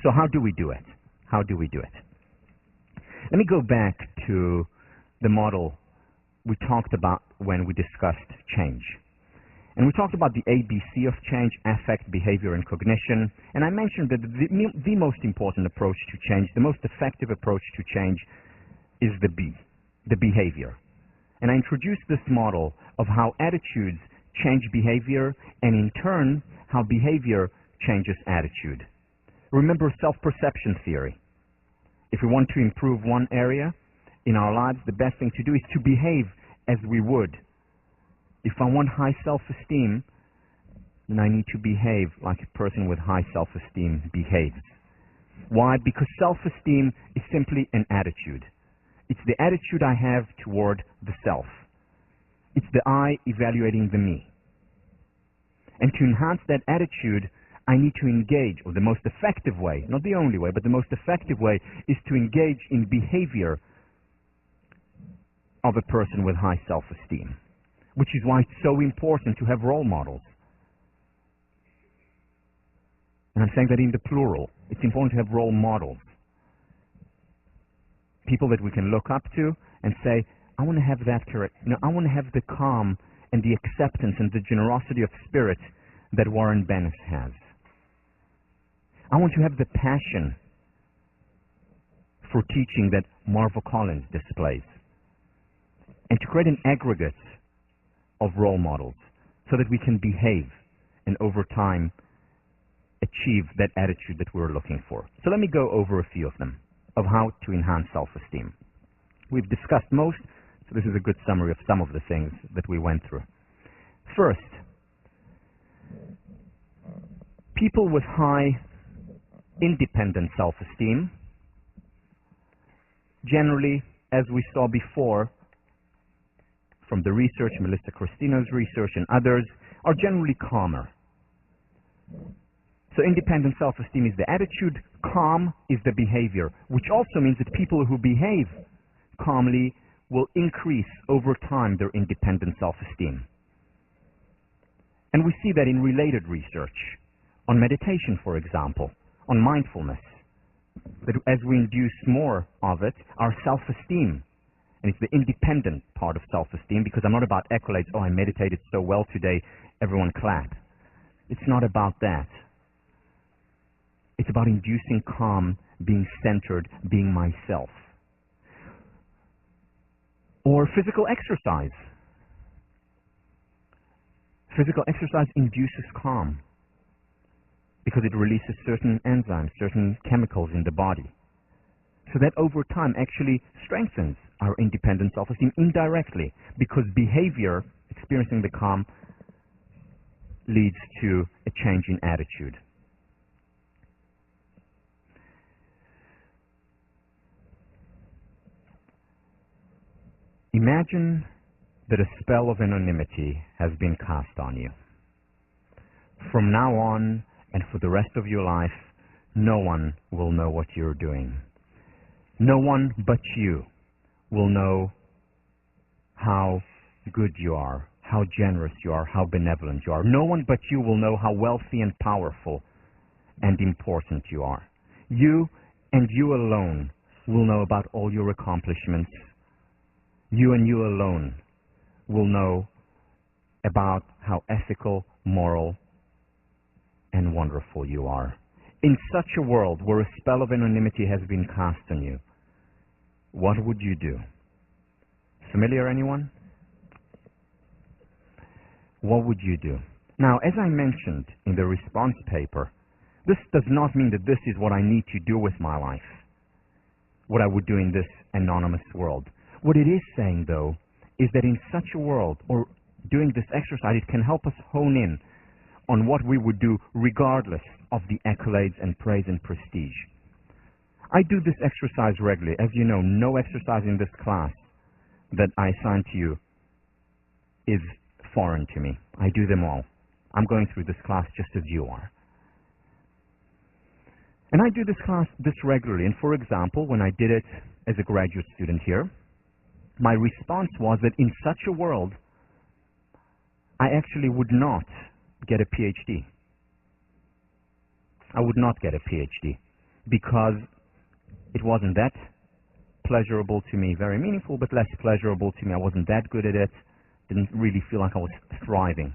So how do we do it? How do we do it? Let me go back to the model we talked about when we discussed change. And we talked about the ABC of change: affect, behavior, and cognition. And I mentioned that the most important approach to change, the most effective approach to change, is the B, the behavior. And I introduced this model of how attitudes change behavior, and in turn, how behavior changes attitude. Remember self-perception theory. If we want to improve one area in our lives, the best thing to do is to behave as we would. If I want high self-esteem, then I need to behave like a person with high self-esteem behaves. Why? Because self-esteem is simply an attitude. It's the attitude I have toward the self. It's the I evaluating the me. And to enhance that attitude, I need to engage, or the most effective way, not the only way, but the most effective way is to engage in behavior of a person with high self-esteem, which is why it's so important to have role models. And I'm saying that in the plural. It's important to have role models. People that we can look up to and say, I want to have that character. I want to have the calm and the acceptance and the generosity of spirit that Warren Bennis has. I want to have the passion for teaching that Marva Collins displays. And to create an aggregate of role models so that we can behave and over time achieve that attitude that we're looking for. So let me go over a few of them, of how to enhance self-esteem. We've discussed most, so this is a good summary of some of the things that we went through. First, people with high independent self-esteem, generally, as we saw before from the research, Melissa Christino's research and others, are generally calmer. So independent self-esteem is the attitude, calm is the behavior, which also means that people who behave calmly will increase over time their independent self-esteem. And we see that in related research, on meditation, for example, on mindfulness, that as we induce more of it, our self-esteem, and it's the independent part of self-esteem, because I'm not about accolades, oh, I meditated so well today, everyone clap. It's not about that. It's about inducing calm, being centered, being myself. Or physical exercise. Physical exercise induces calm because it releases certain enzymes, certain chemicals in the body. So that over time actually strengthens our independent self-esteem indirectly, because behavior, experiencing the calm, leads to a change in attitude. Imagine that a spell of anonymity has been cast on you. From now on, and for the rest of your life, no one will know what you're doing. No one but you will know how good you are, how generous you are, how benevolent you are. No one but you will know how wealthy and powerful and important you are. You and you alone will know about all your accomplishments. You and you alone will know about how ethical, moral, and wonderful you are. In such a world where a spell of anonymity has been cast on you, what would you do? Familiar, anyone? What would you do? Now, as I mentioned in the response paper, this does not mean that this is what I need to do with my life, what I would do in this anonymous world. What it is saying, though, is that in such a world, or doing this exercise, it can help us hone in on what we would do regardless of the accolades and praise and prestige. I do this exercise regularly. As you know, no exercise in this class that I assign to you is foreign to me. I do them all. I'm going through this class just as you are. And I do this regularly. And for example, when I did it as a graduate student here, my response was that in such a world, I actually would not get a PhD. I would not get a PhD. because it wasn't that pleasurable to me, very meaningful, but less pleasurable to me. I wasn't that good at it. Didn't really feel like I was thriving.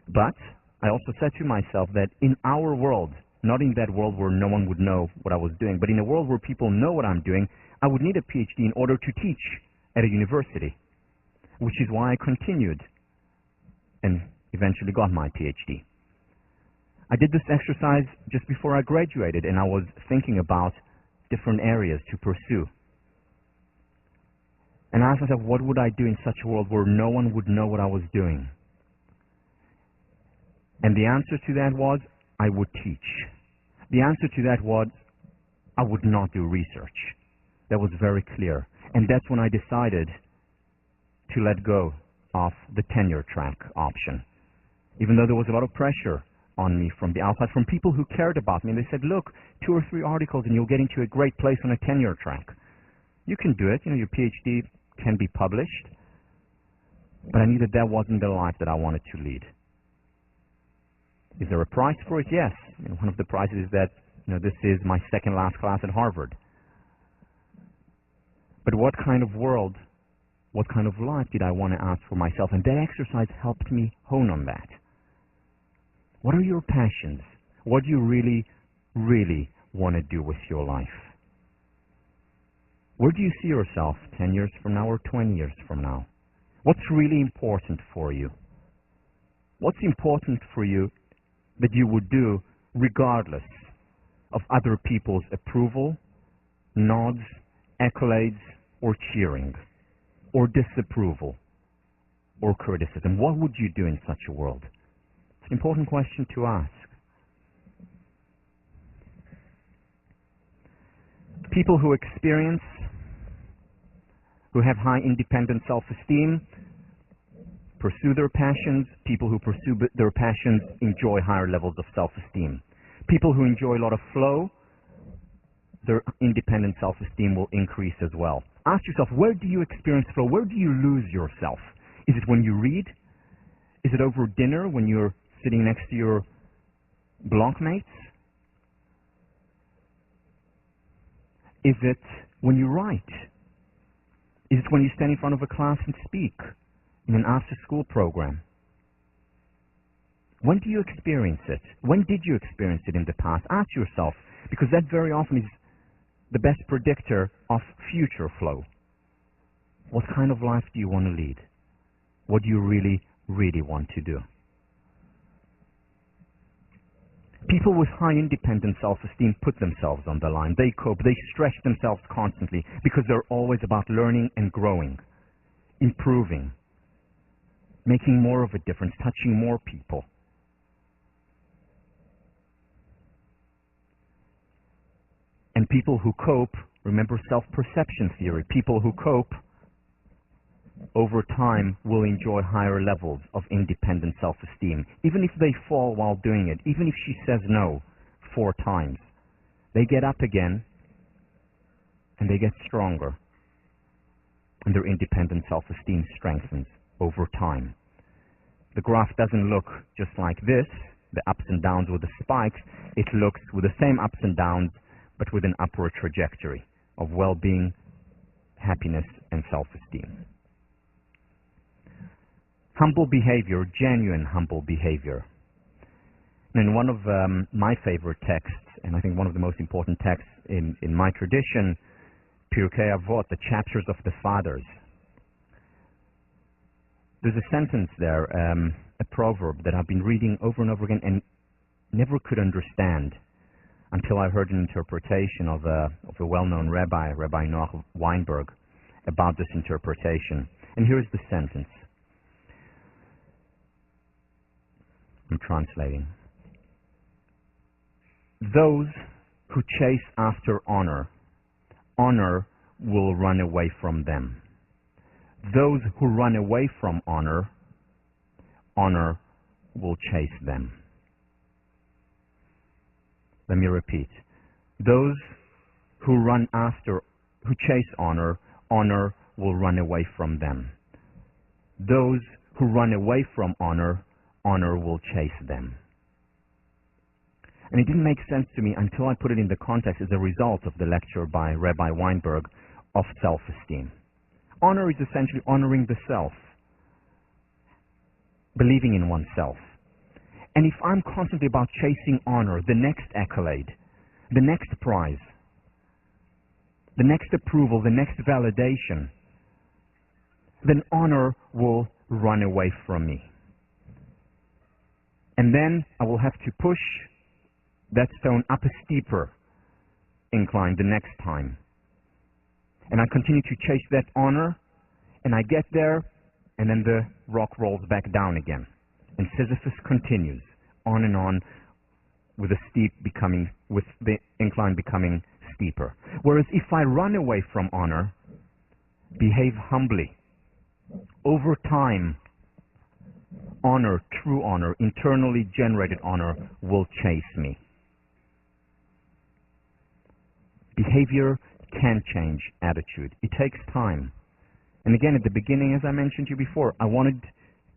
But I also said to myself that in our world, not in that world where no one would know what I was doing, but in a world where people know what I'm doing, I would need a PhD in order to teach at a university, which is why I continued and eventually got my PhD. I did this exercise just before I graduated, and I was thinking about different areas to pursue. And I asked myself, what would I do in such a world where no one would know what I was doing? And the answer to that was, I would teach. The answer to that was, I would not do research. That was very clear. And that's when I decided to let go of the tenure track option. Even though there was a lot of pressure on me from the outside, from people who cared about me. And they said, look, 2 or 3 articles and you'll get into a great place on a tenure track. You can do it. Your PhD can be published. But I knew that that wasn't the life that I wanted to lead. Is there a price for it? Yes. One of the prizes is that this is my second last class at Harvard. But what kind of world, what kind of life did I want to ask for myself? And that exercise helped me hone on that. What are your passions? What do you really, really want to do with your life? Where do you see yourself 10 years from now or 20 years from now? What's really important for you? What's important for you that you would do regardless of other people's approval, nods, accolades, or cheering, or disapproval, or criticism? What would you do in such a world? It's an important question to ask. People who have high independent self-esteem, pursue their passions. People who pursue their passions enjoy higher levels of self-esteem. People who enjoy a lot of flow, their independent self-esteem will increase as well. Ask yourself, where do you experience flow? Where do you lose yourself? Is it when you read? Is it over dinner when you're sitting next to your blockmates? Is it when you write? Is it when you stand in front of a class and speak in an after-school program? When do you experience it? When did you experience it in the past? Ask yourself, because that very often is the best predictor of future flow. What kind of life do you want to lead? What do you really, really want to do? People with high independent self-esteem put themselves on the line. They cope. They stretch themselves constantly because they're always about learning and growing, improving, making more of a difference, touching more people. And people who cope, remember self-perception theory, people who cope over time will enjoy higher levels of independent self-esteem. Even if they fall while doing it, even if she says no 4 times, they get up again and they get stronger. And their independent self-esteem strengthens over time. The graph doesn't look just like this, the ups and downs with the spikes. It looks with the same ups and downs, but with an upward trajectory of well-being, happiness, and self-esteem. Humble behavior, genuine humble behavior. And in one of my favorite texts, and I think one of the most important texts in my tradition, Pirkei Avot, the chapters of the fathers, there's a sentence there, a proverb that I've been reading over and over again and never could understand until I heard an interpretation of a well-known rabbi, Rabbi Noach Weinberg, about this interpretation. And here's the sentence. I'm translating. Those who chase after honor, honor will run away from them. Those who run away from honor, honor will chase them. Let me repeat. Those who chase honor, honor will run away from them. Those who run away from honor, honor will chase them. And it didn't make sense to me until I put it in the context as a result of the lecture by Rabbi Weinberg of self-esteem. Honor is essentially honoring the self, believing in oneself. And if I'm constantly about chasing honor, the next accolade, the next prize, the next approval, the next validation, then honor will run away from me. And then I will have to push that stone up a steeper incline the next time. And I continue to chase that honor, and I get there, and then the rock rolls back down again. And Sisyphus continues on, with the incline becoming steeper. Whereas if I run away from honor, behave humbly, over time, honor, true honor, internally generated honor will chase me. Behavior can change attitude. It takes time. And again, at the beginning, as I mentioned to you before, I wanted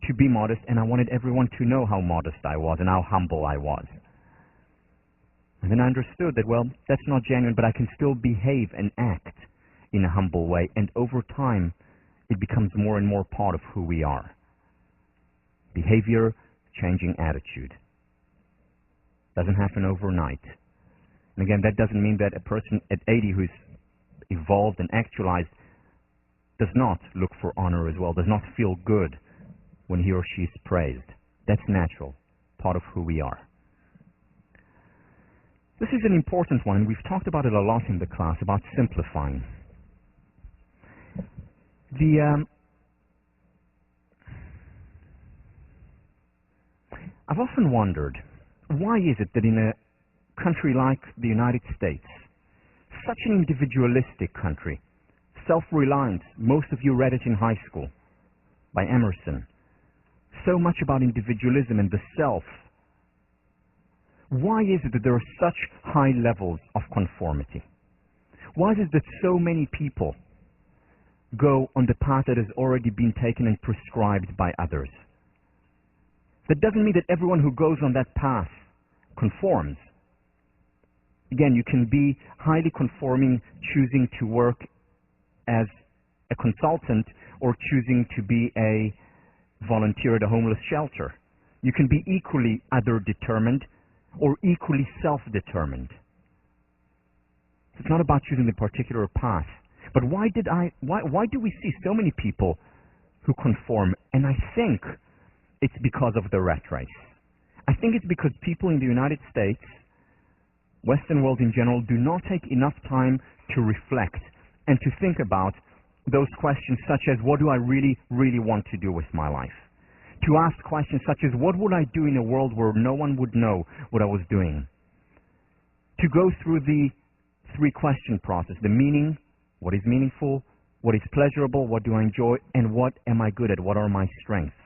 to be modest, and I wanted everyone to know how modest I was and how humble I was. And then I understood that, well, that's not genuine, but I can still behave and act in a humble way, and over time, it becomes more and more part of who we are. Behavior, changing attitude. Doesn't happen overnight. And again, that doesn't mean that a person at 80 who's evolved and actualized does not look for honor as well, does not feel good when he or she is praised. That's natural, part of who we are. This is an important one, and we've talked about it a lot in the class, about simplifying. I've often wondered, why is it that in a country like the United States, such an individualistic country, self-reliant, most of you read it in high school, by Emerson, so much about individualism and the self, why is it that there are such high levels of conformity? Why is it that so many people go on the path that has already been taken and prescribed by others? That doesn't mean that everyone who goes on that path conforms. Again, you can be highly conforming, choosing to work as a consultant or choosing to be a volunteer at a homeless shelter. You can be equally other-determined or equally self-determined. It's not about choosing the particular path. But why do we see so many people who conform? And I think it's because of the rat race. I think it's because people in the United States, Western world in general, do not take enough time to reflect and to think about those questions such as, what do I really, really want to do with my life? To ask questions such as, what would I do in a world where no one would know what I was doing? To go through the three-question process, the meaning, what is meaningful, what is pleasurable, what do I enjoy, and what am I good at, what are my strengths?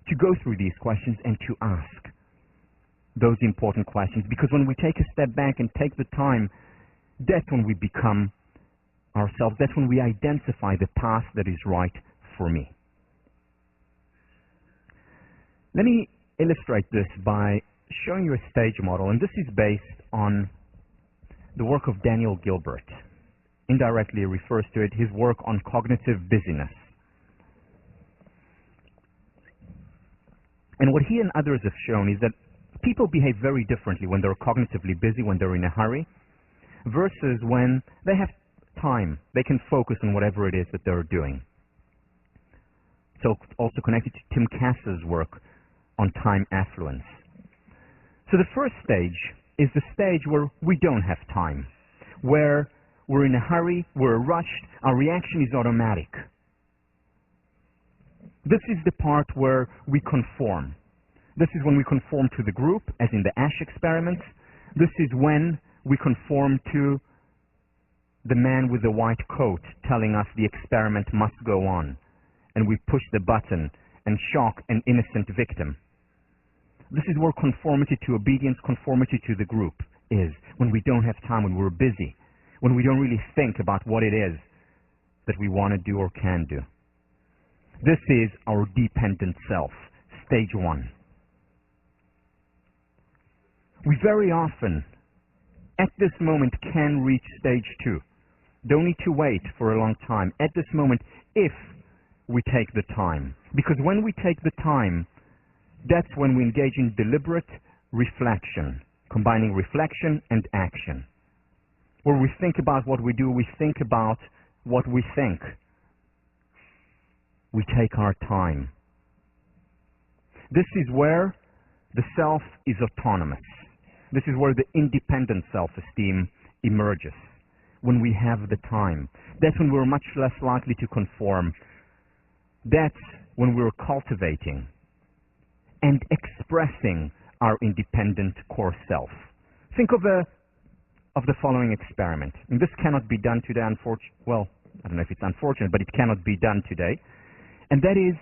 To go through these questions and to ask those important questions, because when we take a step back and take the time, that's when we become ourselves. That's when we identify the path that is right for me. Let me illustrate this by showing you a stage model, and this is based on the work of Daniel Gilbert. Indirectly refers to it, his work on cognitive busyness. And what he and others have shown is that people behave very differently when they're cognitively busy, when they're in a hurry, versus when they have time. They can focus on whatever it is that they're doing. So also connected to Tim Cass's work on time affluence. So the first stage is the stage where we don't have time, where we're in a hurry, we're rushed, our reaction is automatic. This is the part where we conform. This is when we conform to the group, as in the Ash experiments. This is when we conform to the man with the white coat telling us the experiment must go on, and we push the button and shock an innocent victim. This is where conformity to obedience, conformity to the group is, when we don't have time, when we're busy, when we don't really think about what it is that we want to do or can do. This is our dependent self, stage one. We very often, at this moment, can reach stage 2. Don't need to wait for a long time. At this moment, if we take the time. Because when we take the time, that's when we engage in deliberate reflection, combining reflection and action. Where we think about what we do, we think about what we think. We take our time. This is where the self is autonomous. This is where the independent self-esteem emerges. When we have the time. That's when we're much less likely to conform. That's when we're cultivating and expressing our independent core self. Think of the following experiment. And this cannot be done today, well, I don't know if it's unfortunate, but it cannot be done today. And that is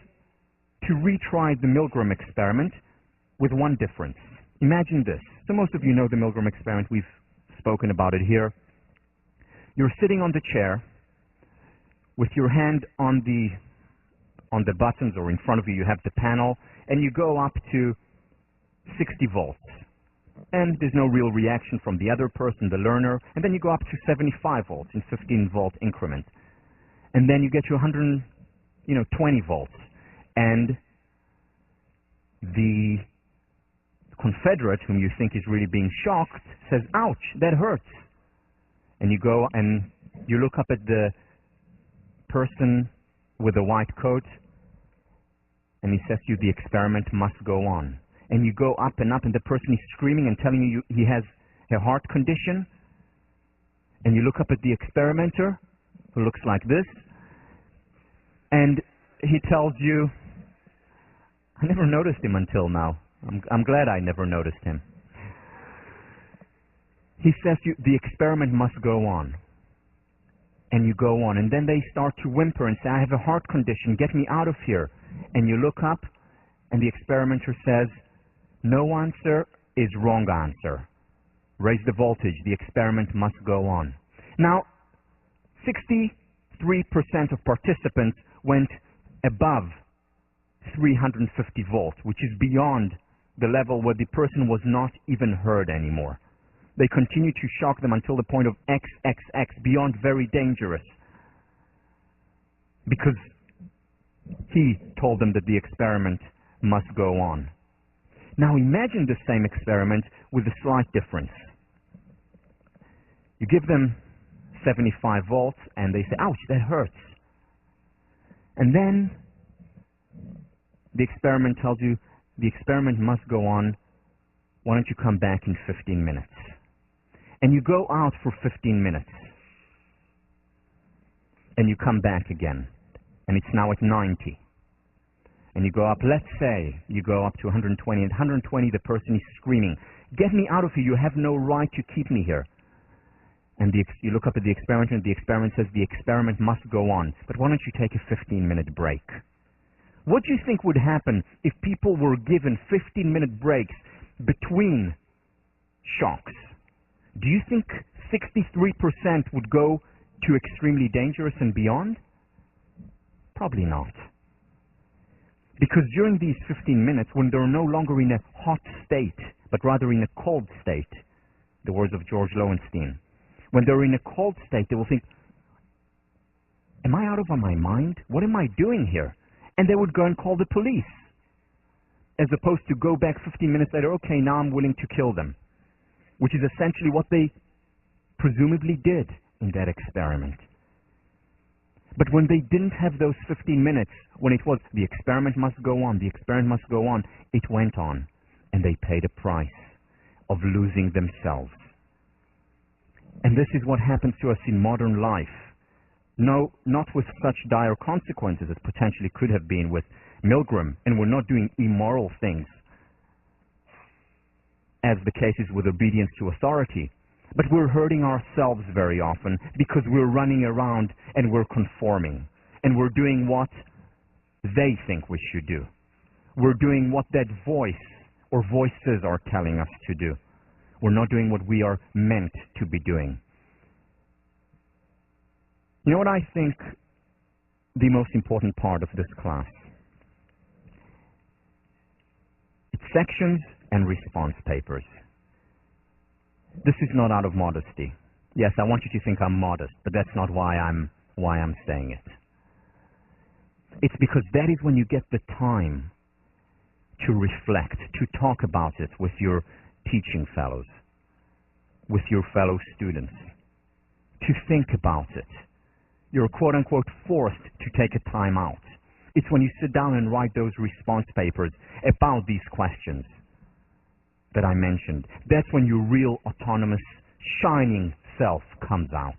to retry the Milgram experiment with one difference. Imagine this. So most of you know the Milgram experiment. We've spoken about it here. You're sitting on the chair with your hand on the buttons, or in front of you you have the panel, and you go up to 60 volts. And there's no real reaction from the other person, the learner, and then you go up to 75 volts in 15-volt increments. And then you get to 120 volts. And the confederate, whom you think is really being shocked, says, "Ouch, that hurts." And you go and you look up at the person with the white coat, and he says to you, "The experiment must go on." And you go up, and the person is screaming and telling you he has a heart condition. And you look up at the experimenter, who looks like this, and he tells you, "I never noticed him until now. I'm glad I never noticed him." He says to you, "The experiment must go on." And you go on, and then they start to whimper and say, "I have a heart condition, get me out of here." And you look up, and the experimenter says, "No answer is wrong answer. Raise the voltage, the experiment must go on." Now, 63% of participants went above 350 volts, which is beyond the level where the person was not even heard anymore. They continue to shock them until the point of XXX, beyond very dangerous. Because he told them that the experiment must go on. Now imagine the same experiment with a slight difference. You give them 75 volts and they say, "Ouch, that hurts." And then the experiment tells you, "The experiment must go on. Why don't you come back in 15 minutes? And you go out for 15 minutes. And you come back again. And it's now at 90. And you go up, let's say, you go up to 120. At 120, the person is screaming, "Get me out of here. You have no right to keep me here." And you look up at the experiment, and the experiment says, "The experiment must go on. But why don't you take a 15-minute break?" What do you think would happen if people were given 15-minute breaks between shocks? Do you think 63% would go to extremely dangerous and beyond? Probably not. Because during these 15 minutes, when they're no longer in a hot state, but rather in a cold state, the words of George Lowenstein, when they're in a cold state, they will think, "Am I out of my mind? What am I doing here?" And they would go and call the police, as opposed to go back 15 minutes later, "Okay, now I'm willing to kill them," which is essentially what they presumably did in that experiment. But when they didn't have those 15 minutes, when it was, "The experiment must go on, the experiment must go on," it went on, and they paid a price of losing themselves. And this is what happens to us in modern life. No, not with such dire consequences as potentially could have been with Milgram, and we're not doing immoral things, as the case is with obedience to authority. But we're hurting ourselves very often because we're running around and we're conforming, and we're doing what they think we should do. We're doing what that voice or voices are telling us to do. We're not doing what we are meant to be doing. You know what I think the most important part of this class? It's sections and response papers. This is not out of modesty. Yes, I want you to think I'm modest, but that's not why I'm saying it. It's because that is when you get the time to reflect, to talk about it with your teaching fellows, with your fellow students, to think about it. You're quote-unquote forced to take a time out. It's when you sit down and write those response papers about these questions that I mentioned. That's when your real autonomous, shining self comes out.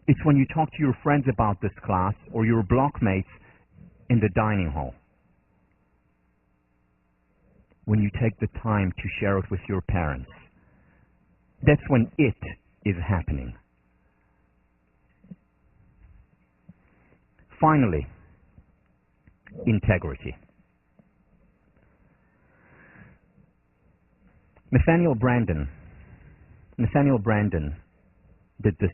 It's when you talk to your friends about this class or your blockmates in the dining hall. When you take the time to share it with your parents. That's when it is happening. Finally, integrity. Nathaniel Branden did this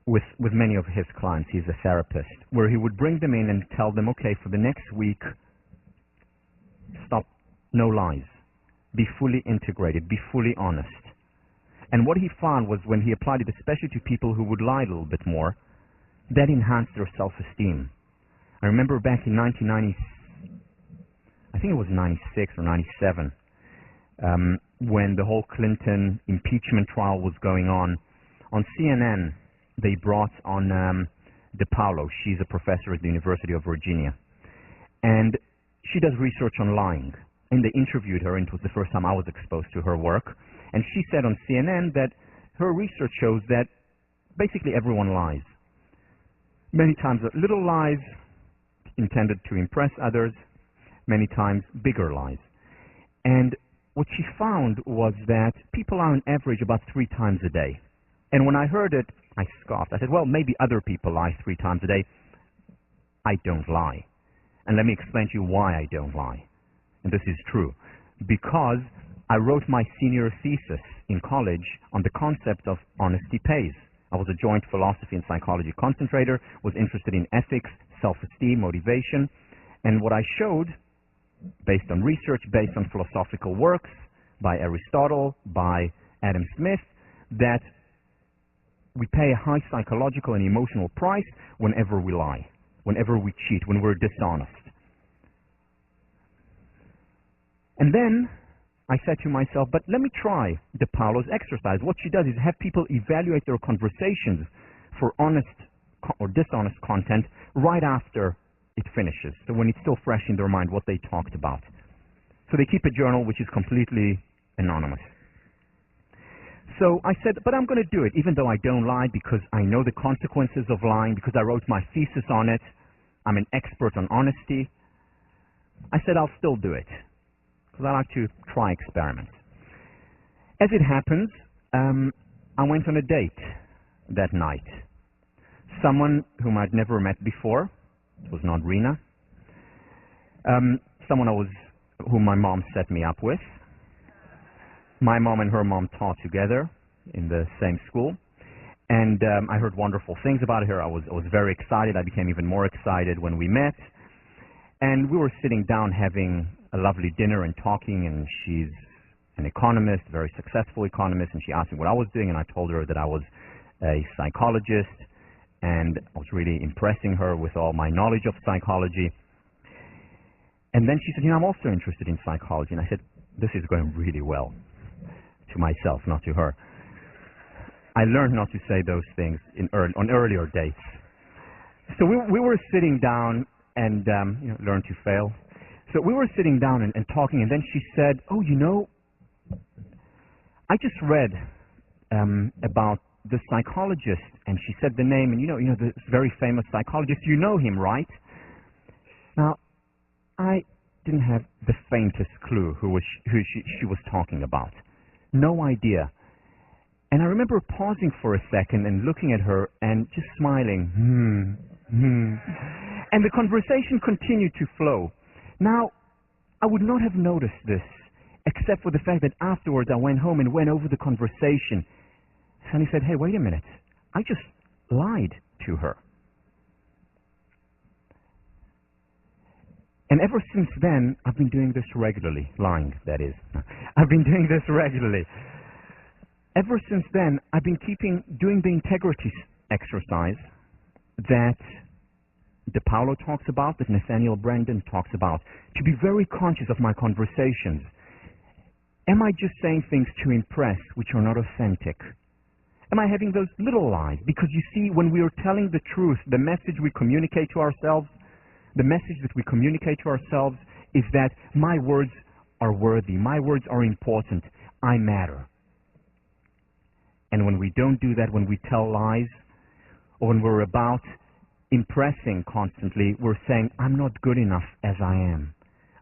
with many of his clients. He's a therapist, where he would bring them in and tell them, okay, for the next week, stop, no lies. Be fully integrated, be fully honest. And what he found was when he applied it, especially to people who would lie a little bit more, that enhanced their self-esteem. I remember back in 1990, I think it was 96 or 97, when the whole Clinton impeachment trial was going on CNN, they brought on DePaulo. She's a professor at the University of Virginia. And she does research on lying. And they interviewed her, and it was the first time I was exposed to her work. And she said on CNN that her research shows that basically everyone lies. Many times little lies intended to impress others, many times bigger lies. And what she found was that people are on average about 3 times a day. And when I heard it, I scoffed. I said, well, maybe other people lie 3 times a day. I don't lie. And let me explain to you why I don't lie. And this is true. Because I wrote my senior thesis in college on the concept of honesty pays. I was a joint philosophy and psychology concentrator, was interested in ethics, self-esteem, motivation. And what I showed, based on research, based on philosophical works by Aristotle, by Adam Smith, that we pay a high psychological and emotional price whenever we lie, whenever we cheat, when we're dishonest. And then I said to myself, but let me try DePaulo's exercise. What she does is have people evaluate their conversations for honest or dishonest content right after it finishes. So when it's still fresh in their mind what they talked about. So they keep a journal which is completely anonymous. So I said, but I'm going to do it, even though I don't lie, because I know the consequences of lying, because I wrote my thesis on it. I'm an expert on honesty. I said I'll still do it, because I like to try experiments. As it happens, I went on a date that night. Someone whom I'd never met before. It was not Rena. Someone whom my mom set me up with. My mom and her mom taught together in the same school. And I heard wonderful things about her. I was very excited. I became even more excited when we met. And we were sitting down having a lovely dinner and talking, and she's an economist, a very successful economist, and she asked me what I was doing, and I told her that I was a psychologist, and I was really impressing her with all my knowledge of psychology. And then she said, I'm also interested in psychology. And I said, this is going really well. To myself, not to her. I learned not to say those things on earlier dates. So we were sitting down and learn to fail. So we were sitting down and talking, and then she said, I just read about the psychologist, and she said the name, and this very famous psychologist, you know him, right? Now, I didn't have the faintest clue who she was talking about. No idea. And I remember pausing for a second and looking at her and just smiling. And the conversation continued to flow. Now, I would not have noticed this, except for the fact that afterwards I went home and went over the conversation. And he said, hey, wait a minute. I just lied to her. And ever since then, I've been doing this regularly. Lying, that is. I've been doing this regularly. Ever since then, I've been doing the integrity exercise that De Paulo talks about, that Nathaniel Branden talks about, to be very conscious of my conversations. Am I just saying things to impress which are not authentic? Am I having those little lies? Because you see, when we are telling the truth, the message we communicate to ourselves, the message that we communicate to ourselves is that my words are worthy, my words are important, I matter. And when we don't do that, when we tell lies, or when we're about impressing constantly, we're saying, I'm not good enough as I am.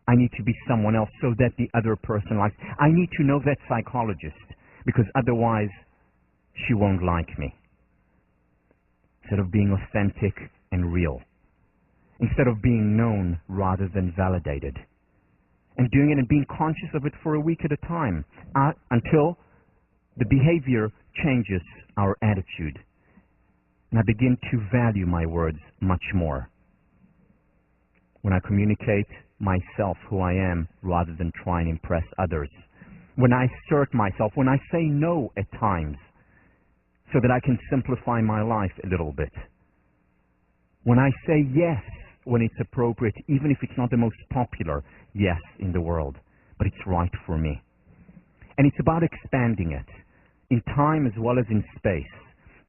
I need to be someone else so that the other person likes. I need to know that psychologist, because otherwise she won't like me. Instead of being authentic and real. Instead of being known rather than validated. And doing it and being conscious of it for a week at a time, until the behavior changes our attitude. And I begin to value my words much more. When I communicate myself, who I am, rather than try and impress others. When I assert myself, when I say no at times, so that I can simplify my life a little bit. When I say yes when it's appropriate, even if it's not the most popular yes in the world, but it's right for me. And it's about expanding it, in time as well as in space.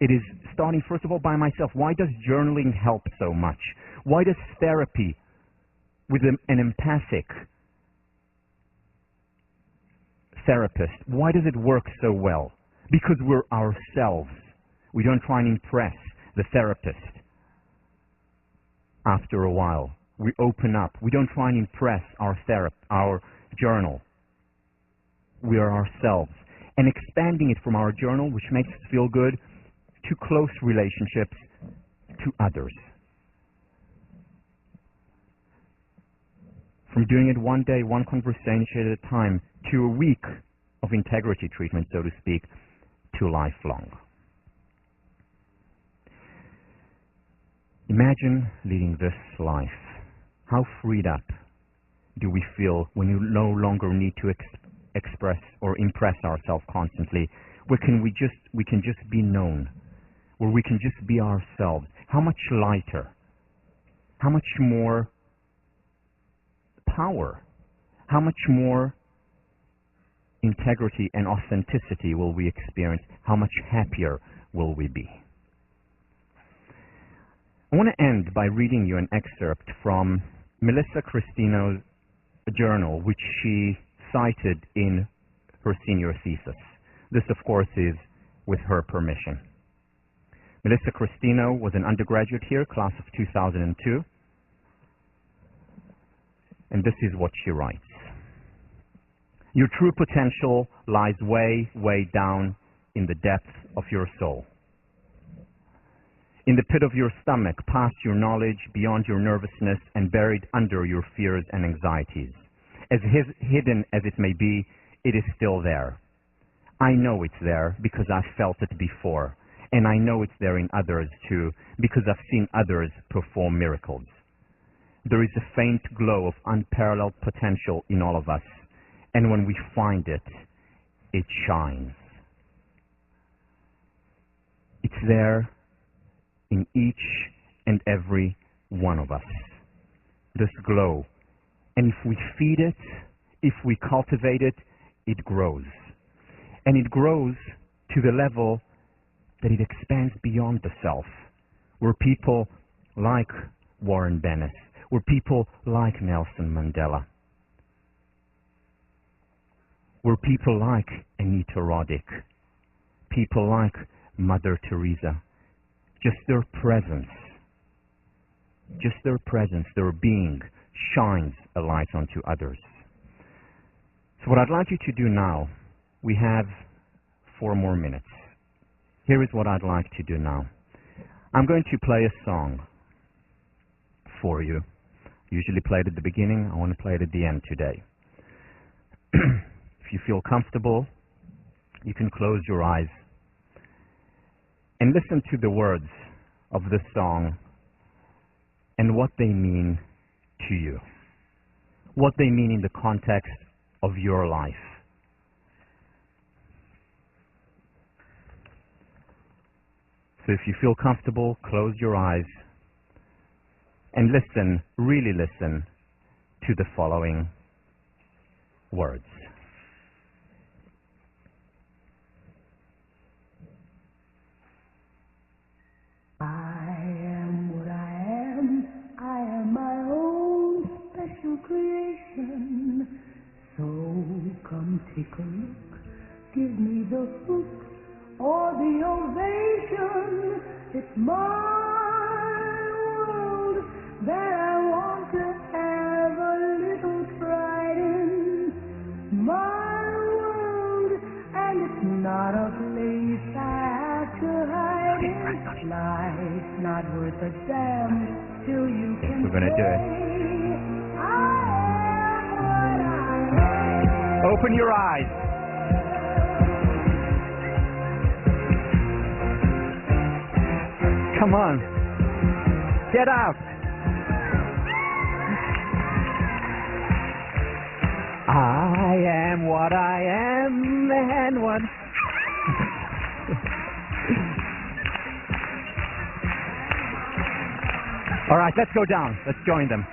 It is starting, first of all, by myself. Why does journaling help so much? Why does therapy with an empathic therapist, why does it work so well? Because we're ourselves. We don't try and impress the therapist. After a while, we open up. We don't try and impress our journal. We are ourselves. And expanding it from our journal, which makes us feel good, to close relationships, to others. From doing it one day, one conversation at a time, to a week of integrity treatment, so to speak, to lifelong. Imagine leading this life. How freed up do we feel when you no longer need to express or impress ourselves constantly, where we can just be known, where we can just be ourselves. How much lighter, how much more power, how much more integrity and authenticity will we experience? How much happier will we be? I want to end by reading you an excerpt from Melissa Christino's journal, which she cited in her senior thesis. This, of course, is with her permission. Melissa Christino was an undergraduate here, class of 2002. And this is what she writes. Your true potential lies way, way down in the depths of your soul. In the pit of your stomach, past your knowledge, beyond your nervousness, and buried under your fears and anxieties. As hidden as it may be, it is still there. I know it's there because I've felt it before, and I know it's there in others too, because I've seen others perform miracles. There is a faint glow of unparalleled potential in all of us, and when we find it, it shines. It's there in each and every one of us, this glow. And if we feed it, if we cultivate it, it grows. And it grows to the level that it expands beyond the self, where people like Warren Bennis, where people like Nelson Mandela, where people like Anita Roddick, people like Mother Teresa, just their presence, their being, shines a light onto others. So what I'd like you to do now, we have 4 more minutes. Here is what I'd like to do now. I'm going to play a song for you. Usually play it at the beginning. I want to play it at the end today. If you feel comfortable, you can close your eyes and listen to the words of this song and what they mean to you. what they mean in the context of your life. So if you feel comfortable, close your eyes and listen, really listen to the following words. I am what I am. I am my own special creation. So come take a look. Give me the hook or the ovation. It's my world that I want to have a little pride in. My world, and it's not a place I have to hide in. Life's not worth a damn till you can We're gonna do it. I am what I am. Open your eyes. Come on. Get out. I am what I am and what... All right, let's go down. Let's join them.